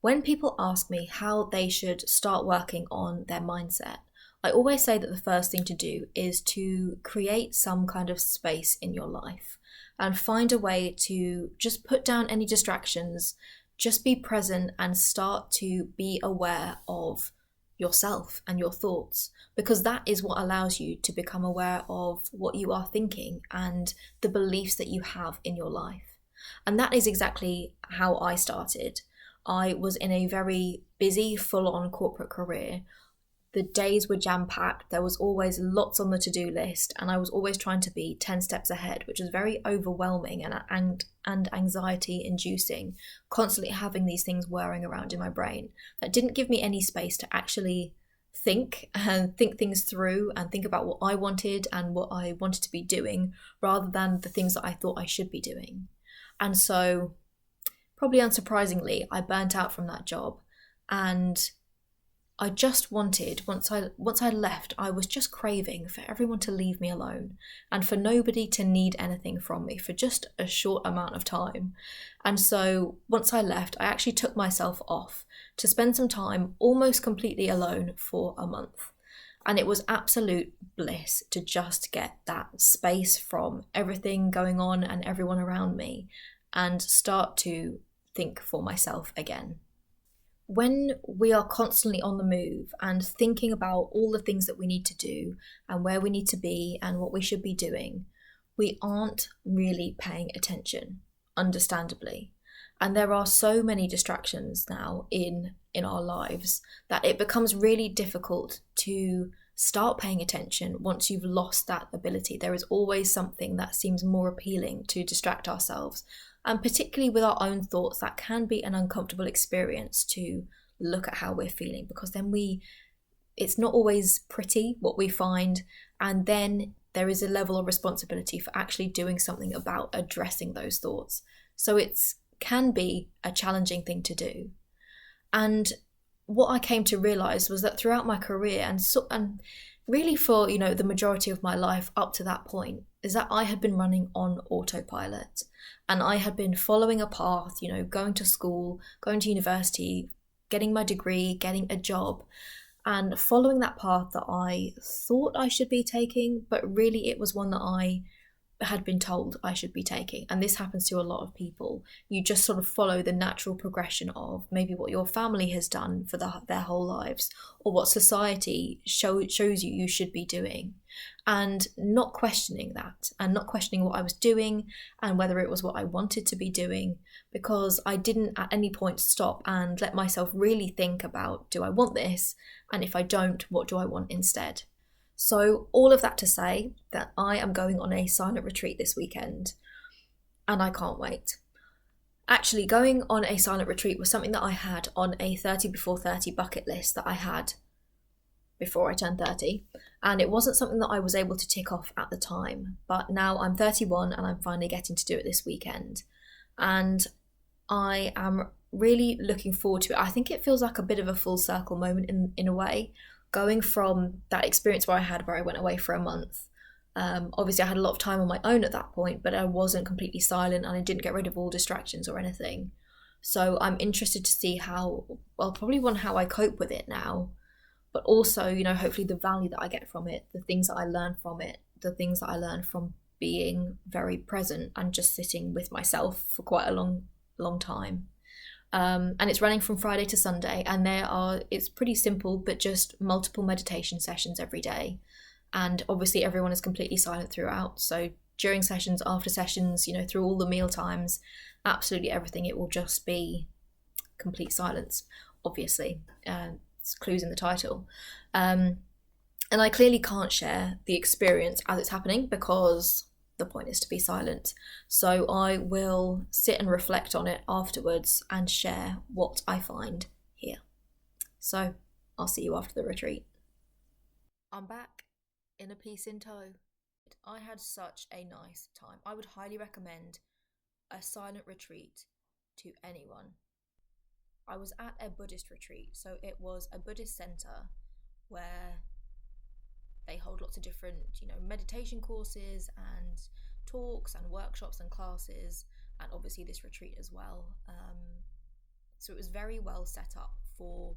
When people ask me how they should start working on their mindset, I always say that the first thing to do is to create some kind of space in your life and find a way to just put down any distractions, just be present and start to be aware of yourself and your thoughts, because that is what allows you to become aware of what you are thinking and the beliefs that you have in your life. And that is exactly how I started. I was in a very busy, full-on corporate career. The days were jam-packed. There was always lots on the to-do list, and I was always trying to be 10 steps ahead, which was very overwhelming and anxiety-inducing, constantly having these things whirring around in my brain that didn't give me any space to actually think and think things through and think about what I wanted and what I wanted to be doing, rather than the things that I thought I should be doing. And so, probably unsurprisingly, I burnt out from that job, and I just wanted, once I left, I was just craving for everyone to leave me alone and for nobody to need anything from me for just a short amount of time. And so once I left, I actually took myself off to spend some time almost completely alone for a month. And it was absolute bliss to just get that space from everything going on and everyone around me and start to think for myself again. When we are constantly on the move and thinking about all the things that we need to do and where we need to be and what we should be doing, we aren't really paying attention, understandably. And there are so many distractions now in our lives that it becomes really difficult to start paying attention once you've lost that ability. There is always something that seems more appealing to distract ourselves. And particularly with our own thoughts, that can be an uncomfortable experience to look at how we're feeling, because then it's not always pretty what we find. And then there is a level of responsibility for actually doing something about addressing those thoughts. So it can be a challenging thing to do. And what I came to realize was that throughout my career and really for, the majority of my life up to that point, is that I had been running on autopilot, and I had been following a path, going to school, going to university, getting my degree, getting a job, and following that path that I thought I should be taking, but really it was one that I had been told I should be taking. And this happens to a lot of people. You just sort of follow the natural progression of maybe what your family has done for their whole lives, or what society shows you should be doing, and not questioning that, and not questioning what I was doing and whether it was what I wanted to be doing, because I didn't at any point stop and let myself really think about, do I want this? And if I don't, what do I want instead? So all of that to say that I am going on a silent retreat this weekend, and I can't wait. Actually, going on a silent retreat was something that I had on a 30 before 30 bucket list that I had before I turned 30, and it wasn't something that I was able to tick off at the time, but now I'm 31 and I'm finally getting to do it this weekend, and I am really looking forward to it. I think it feels like a bit of a full circle moment in a way, going from that experience where I went away for a month. Obviously I had a lot of time on my own at that point, but I wasn't completely silent and I didn't get rid of all distractions or anything. So I'm interested to see how I cope with it now, but also, hopefully the value that I get from it, the things that I learn from it, the things that I learn from being very present and just sitting with myself for quite a long time. And it's running from Friday to Sunday, and it's pretty simple, but just multiple meditation sessions every day. And obviously everyone is completely silent throughout. So during sessions, after sessions, through all the meal times, absolutely everything, it will just be complete silence, obviously. It's clues in the title. And I clearly can't share the experience as it's happening because the point is to be silent. So I will sit and reflect on it afterwards and share what I find here. So I'll see you after the retreat. I'm back in a piece in tow. I had such a nice time. I would highly recommend a silent retreat to anyone. I was at a Buddhist retreat, so it was a Buddhist center where they hold lots of different, meditation courses and talks and workshops and classes, and obviously this retreat as well. So it was very well set up for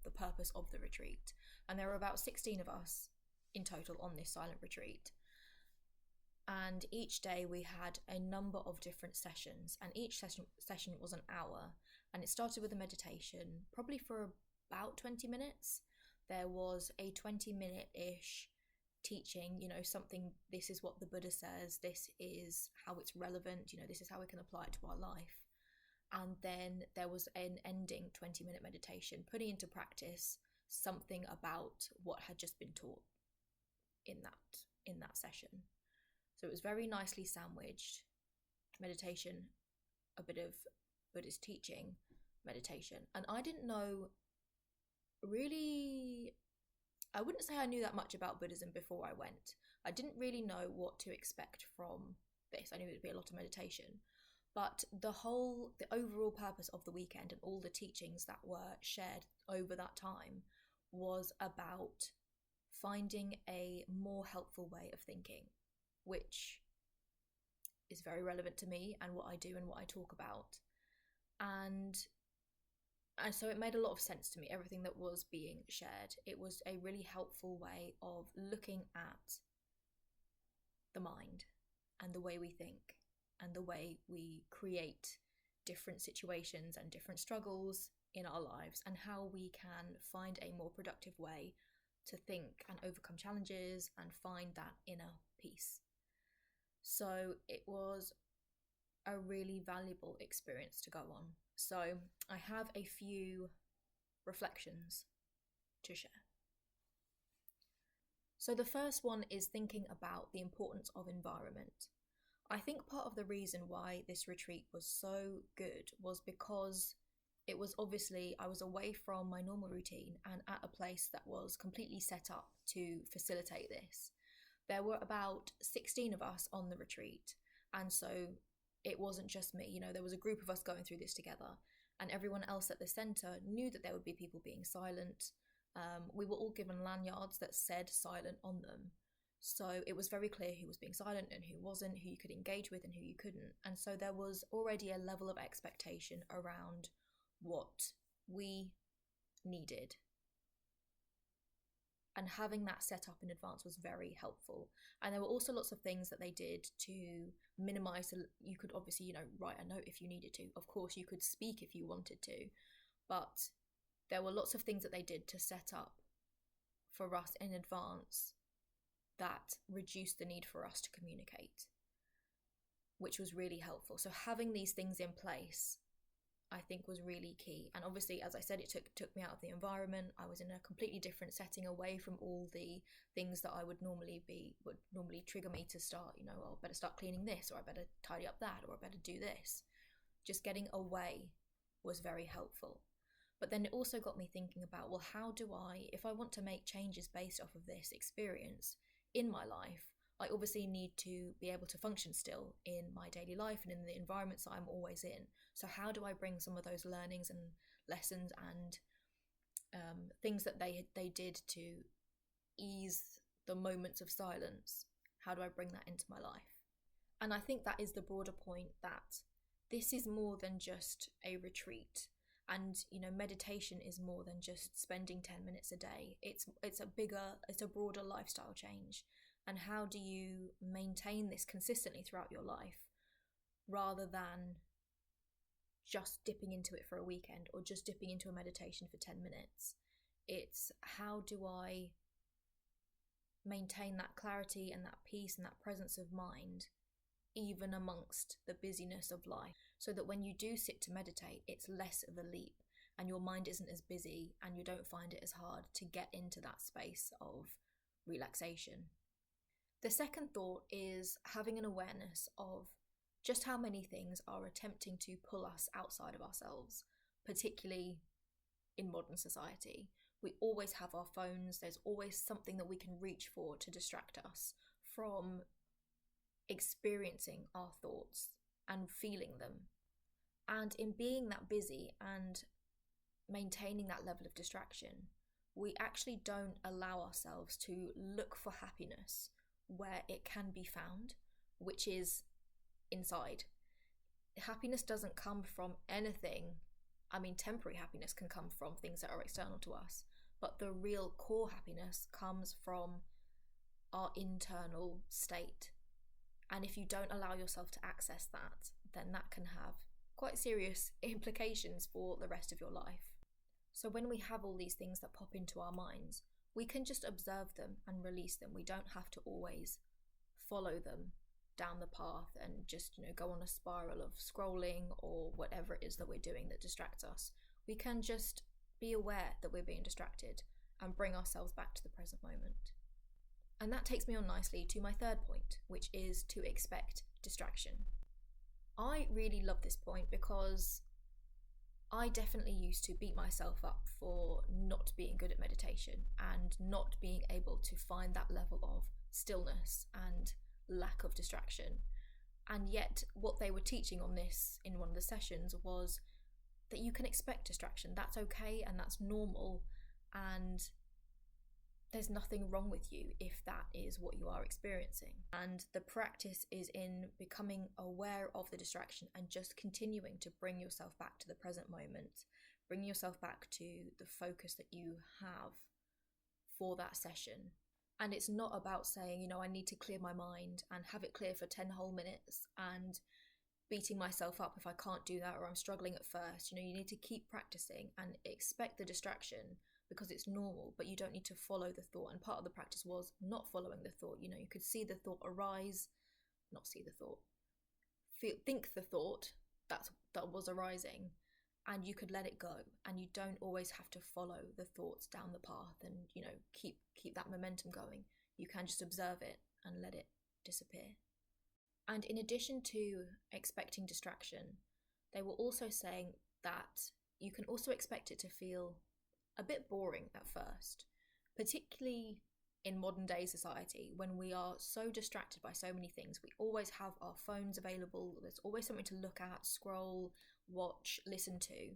the purpose of the retreat. And there were about 16 of us in total on this silent retreat. And each day we had a number of different sessions, and each session was an hour. And it started with a meditation, probably for about 20 minutes. There was a 20-minute-ish teaching, something, this is what the Buddha says, this is how it's relevant, this is how we can apply it to our life. And then there was an ending 20-minute meditation, putting into practice something about what had just been taught in that session. So it was very nicely sandwiched. Meditation, a bit of Buddhist teaching, meditation. And I didn't know really, I wouldn't say I knew that much about Buddhism before I went. I didn't really know what to expect from this. I knew it would be a lot of meditation. But the overall purpose of the weekend and all the teachings that were shared over that time was about finding a more helpful way of thinking, which is very relevant to me and what I do and what I talk about. And so it made a lot of sense to me, everything that was being shared. It was a really helpful way of looking at the mind and the way we think and the way we create different situations and different struggles in our lives, and how we can find a more productive way to think and overcome challenges and find that inner peace. So it was a really valuable experience to go on. So I have a few reflections to share. So the first one is thinking about the importance of environment. I think part of the reason why this retreat was so good was because it was obviously, I was away from my normal routine and at a place that was completely set up to facilitate this. There were about 16 of us on the retreat, and so it wasn't just me, there was a group of us going through this together, and everyone else at the centre knew that there would be people being silent. We were all given lanyards that said silent on them. So it was very clear who was being silent and who wasn't, who you could engage with and who you couldn't. And so there was already a level of expectation around what we needed. And having that set up in advance was very helpful. And there were also lots of things that they did to minimise. You could obviously, write a note if you needed to. Of course, you could speak if you wanted to. But there were lots of things that they did to set up for us in advance that reduced the need for us to communicate, which was really helpful. So having these things in place, I think, was really key. And obviously, as I said, it took me out of the environment. I was in a completely different setting, away from all the things that would normally trigger me to start, I better start cleaning this, or I better tidy up that, or I better do this. Just getting away was very helpful. But then it also got me thinking about, well, how do I, if I want to make changes based off of this experience in my life, I obviously need to be able to function still in my daily life and in the environments that I'm always in. So how do I bring some of those learnings and lessons and things that they did to ease the moments of silence, how do I bring that into my life? And I think that is the broader point, that this is more than just a retreat. And, meditation is more than just spending 10 minutes a day. It's a broader lifestyle change. And how do you maintain this consistently throughout your life, rather than just dipping into it for a weekend or just dipping into a meditation for 10 minutes? It's how do I maintain that clarity and that peace and that presence of mind even amongst the busyness of life, so that when you do sit to meditate, it's less of a leap and your mind isn't as busy and you don't find it as hard to get into that space of relaxation. The second thought is having an awareness of just how many things are attempting to pull us outside of ourselves, particularly in modern society. We always have our phones. There's always something that we can reach for to distract us from experiencing our thoughts and feeling them. And in being that busy and maintaining that level of distraction, we actually don't allow ourselves to look for happiness where it can be found, which is inside. Happiness doesn't come from anything I mean, temporary happiness can come from things that are external to us, but the real core happiness comes from our internal state. And if you don't allow yourself to access that, then that can have quite serious implications for the rest of your life. So when we have all these things that pop into our minds, we can just observe them and release them. We don't have to always follow them down the path and just, go on a spiral of scrolling or whatever it is that we're doing that distracts us. We can just be aware that we're being distracted and bring ourselves back to the present moment. And that takes me on nicely to my third point, which is to expect distraction. I really love this point because I definitely used to beat myself up for not being good at meditation and not being able to find that level of stillness and lack of distraction. And yet what they were teaching on this in one of the sessions was that you can expect distraction. That's okay and that's normal, and there's nothing wrong with you if that is what you are experiencing. And the practice is in becoming aware of the distraction and just continuing to bring yourself back to the present moment, bring yourself back to the focus that you have for that session. And it's not about saying, I need to clear my mind and have it clear for 10 whole minutes and beating myself up if I can't do that or I'm struggling at first. You need to keep practicing and expect the distraction because it's normal, but you don't need to follow the thought. And part of the practice was not following the thought. You could see the thought arise, not see the thought, think the thought that was arising, and you could let it go. And you don't always have to follow the thoughts down the path and, keep that momentum going. You can just observe it and let it disappear. And in addition to expecting distraction, they were also saying that you can also expect it to feel a bit boring at first, particularly in modern day society when we are so distracted by so many things. We always have our phones available. There's always something to look at, scroll, watch, listen to.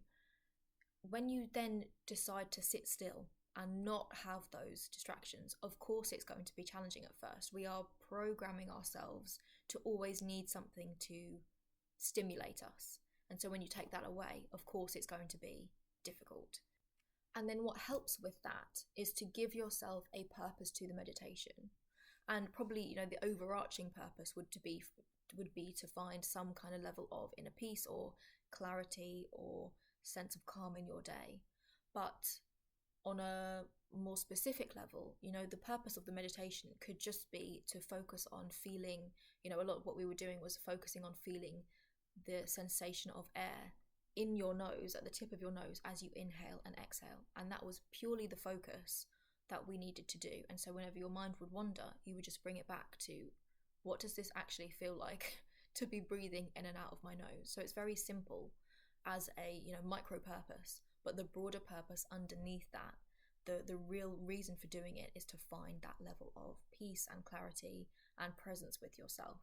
When you then decide to sit still and not have those distractions, of course it's going to be challenging at first. We are programming ourselves to always need something to stimulate us. And so when you take that away, of course it's going to be difficult. And then what helps with that is to give yourself a purpose to the meditation. And probably, the overarching purpose would be to find some kind of level of inner peace or clarity or sense of calm in your day. But on a more specific level, the purpose of the meditation could just be to focus on feeling, a lot of what we were doing was focusing on feeling the sensation of air in your nose, at the tip of your nose, as you inhale and exhale. And that was purely the focus that we needed to do. And so whenever your mind would wander, you would just bring it back to, what does this actually feel like to be breathing in and out of my nose? So it's very simple as a, micro purpose, but the broader purpose underneath that, the real reason for doing it is to find that level of peace and clarity and presence with yourself.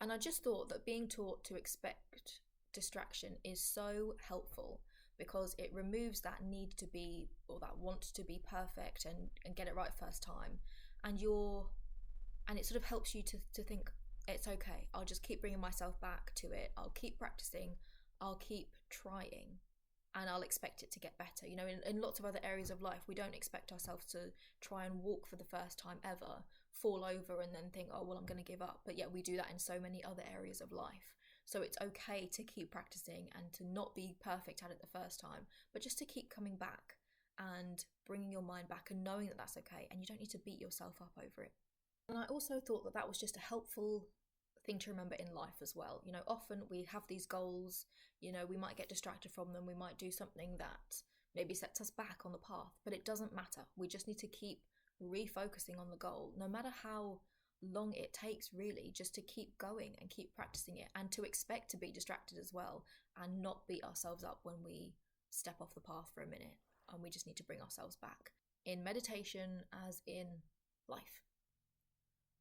And I just thought that being taught to expect distraction is so helpful because it removes that need to be, or that want to be perfect and get it right first time. And it sort of helps you to think, it's okay, I'll just keep bringing myself back to it. I'll keep practicing. I'll keep trying. And I'll expect it to get better. In lots of other areas of life, we don't expect ourselves to try and walk for the first time ever, fall over and then think, oh, well, I'm going to give up. But yet we do that in so many other areas of life. So it's okay to keep practicing and to not be perfect at it the first time, but just to keep coming back and bringing your mind back and knowing that that's okay. And you don't need to beat yourself up over it. And I also thought that was just a helpful thing to remember in life as well. Often we have these goals, we might get distracted from them, we might do something that maybe sets us back on the path, but it doesn't matter. We just need to keep refocusing on the goal, no matter how long it takes, really, just to keep going and keep practicing it, and to expect to be distracted as well and not beat ourselves up when we step off the path for a minute. And we just need to bring ourselves back in meditation as in life.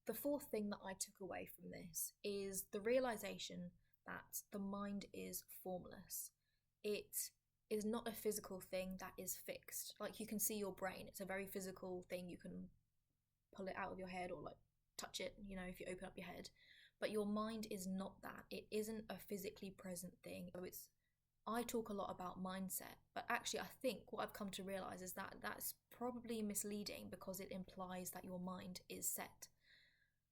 The fourth thing that I took away from this is the realization that the mind is formless. It is not a physical thing that is fixed. Like, you can see your brain, it's a very physical thing. You can pull it out of your head or touch it, if you open up your head. But your mind is not that. It isn't a physically present thing. So it's I talk a lot about mindset, but actually, I think what I've come to realize is that that's probably misleading because it implies that your mind is set.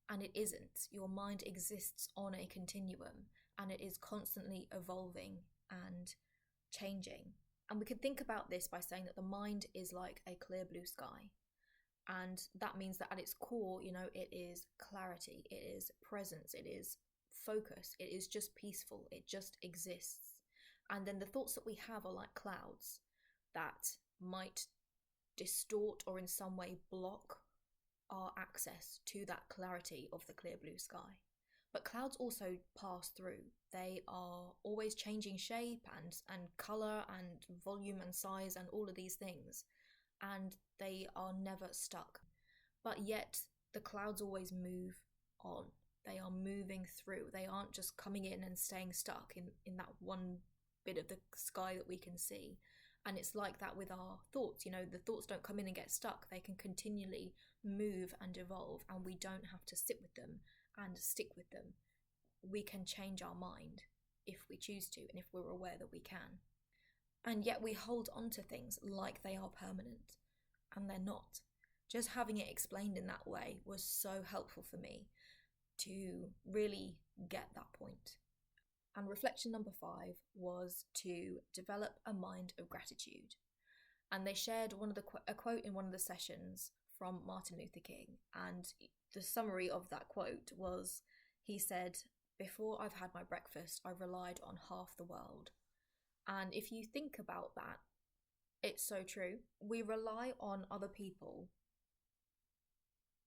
And it isn't. Your mind exists on a continuum and it is constantly evolving and changing. And we could think about this by saying that the mind is like a clear blue sky. And that means that at its core, it is clarity, it is presence, it is focus, it is just peaceful, it just exists. And then the thoughts that we have are like clouds that might distort or in some way block our access to that clarity of the clear blue sky. But clouds also pass through. They are always changing shape and colour and volume and size and all of these things. And they are never stuck. But yet the clouds always move on. They are moving through. They aren't just coming in and staying stuck in that one bit of the sky that we can see. And it's like that with our thoughts. The thoughts don't come in and get stuck. They can continually move and evolve, and we don't have to sit with them and stick with them. We can change our mind if we choose to, and if we're aware that we can. And yet we hold on to things like they are permanent, and they're not. Just having it explained in that way was so helpful for me to really get that point. And reflection number 5 was to develop a mind of gratitude. And they shared a quote in one of the sessions from Martin Luther King. And the summary of that quote was, he said, "Before I've had my breakfast, I've relied on half the world." And if you think about that, it's so true. We rely on other people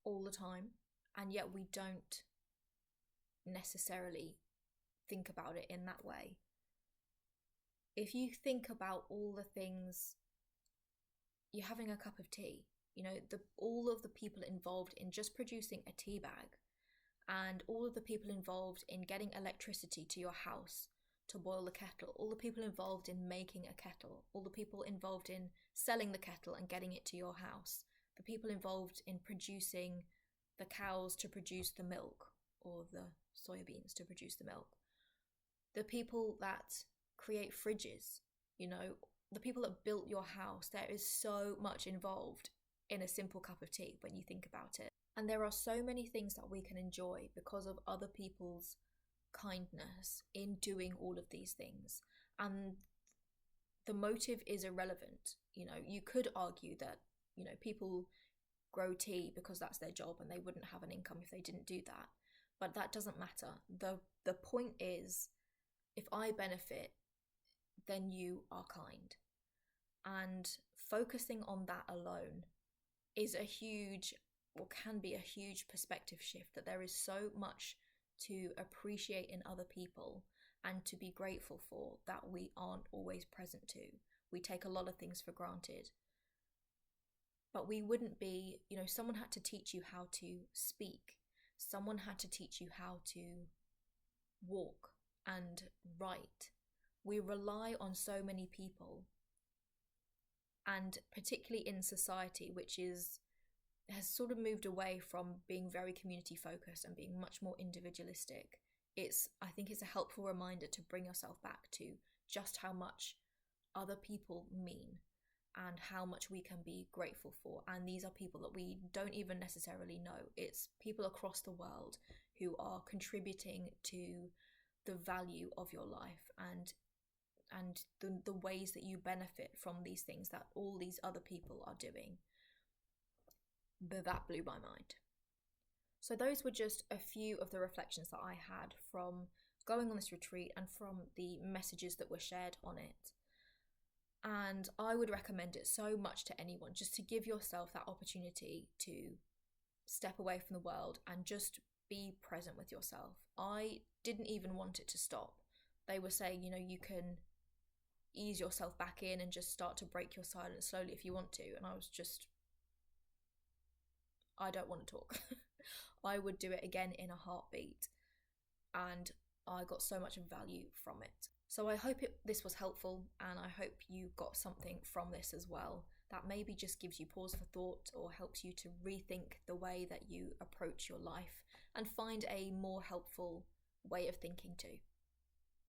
all the time, and yet we don't necessarily think about it in that way. If you think about all the things, you're having a cup of tea, all of the people involved in just producing a tea bag, and all of the people involved in getting electricity to your house to boil the kettle, all the people involved in making a kettle, all the people involved in selling the kettle and getting it to your house, the people involved in producing the cows to produce the milk or the soybeans to produce the milk, the people that create fridges, the people that built your house. There is so much involved in a simple cup of tea when you think about it. And there are so many things that we can enjoy because of other people's kindness in doing all of these things. And the motive is irrelevant. You could argue that, people grow tea because that's their job and they wouldn't have an income if they didn't do that. But that doesn't matter. The point is, if I benefit, then you are kind. And focusing on that alone is can be a huge perspective shift, that there is so much to appreciate in other people and to be grateful for that we aren't always present to. We take a lot of things for granted. But we wouldn't be, someone had to teach you how to speak. Someone had to teach you how to walk and write. We rely on so many people, and particularly in society, which has sort of moved away from being very community focused and being much more individualistic. I think it's a helpful reminder to bring yourself back to just how much other people mean and how much we can be grateful for. And these are people that we don't even necessarily know. It's people across the world who are contributing to the value of your life and the ways that you benefit from these things that all these other people are doing. But that blew my mind. So those were just a few of the reflections that I had from going on this retreat and from the messages that were shared on it. And I would recommend it so much to anyone, just to give yourself that opportunity to step away from the world and just be present with yourself. I didn't even want it to stop. They were saying, you can ease yourself back in and just start to break your silence slowly if you want to. And I was just, I don't want to talk. I would do it again in a heartbeat. And I got so much value from it. So I hope this was helpful, and I hope you got something from this as well, that maybe just gives you pause for thought or helps you to rethink the way that you approach your life and find a more helpful way of thinking too.